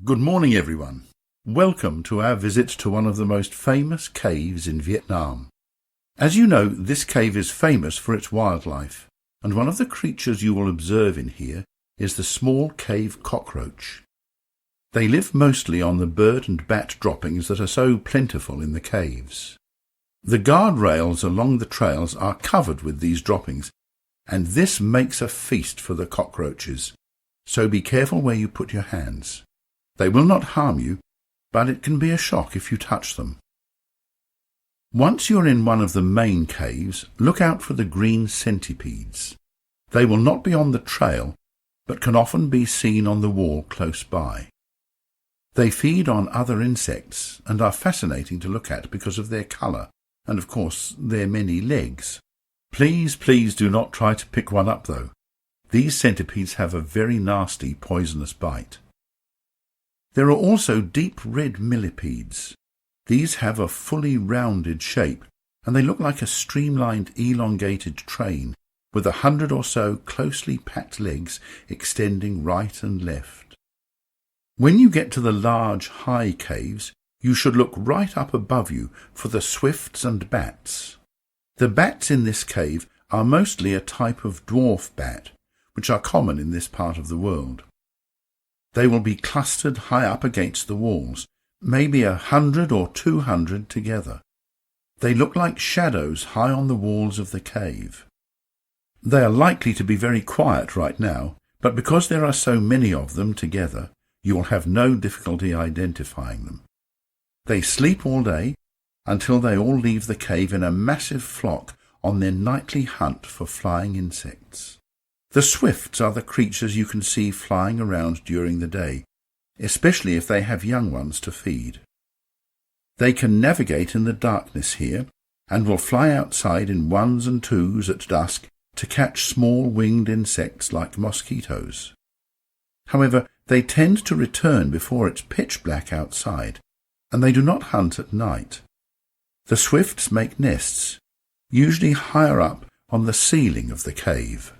Good morning, everyone. Welcome to our visit to one of the most famous caves in Vietnam. As you know, this cave is famous for its wildlife, and one of the creatures you will observe in here is the small cave cockroach. They live mostly on the bird and bat droppings that are so plentiful in the caves. The guardrails along the trails are covered with these droppings, and this makes a feast for the cockroaches, so be careful where you put your hands. They will not harm you, but it can be a shock if you touch them. Once you're in one of the main caves, look out for the green centipedes. They will not be on the trail, but can often be seen on the wall close by. They feed on other insects and are fascinating to look at because of their colour and, of course, their many legs. Please do not try to pick one up, though. These centipedes have a very nasty poisonous bite. There are also deep red millipedes. These have a fully rounded shape, and they look like a streamlined elongated train with 100 or so closely packed legs extending right and left. When you get to the large high caves, you should look right up above you for the swifts and bats. The bats in this cave are mostly a type of dwarf bat, which are common in this part of the world. They will be clustered high up against the walls, maybe 100 or 200 together. They look like shadows high on the walls of the cave. They are likely to be very quiet right now, but because there are so many of them together, you will have no difficulty identifying them. They sleep all day until they all leave the cave in a massive flock on their nightly hunt for flying insects. The swifts are the creatures you can see flying around during the day, especially if they have young ones to feed. They can navigate in the darkness here and will fly outside in ones and twos at dusk to catch small winged insects like mosquitoes. However, they tend to return before it's pitch black outside, and they do not hunt at night. The swifts make nests, usually higher up on the ceiling of the cave.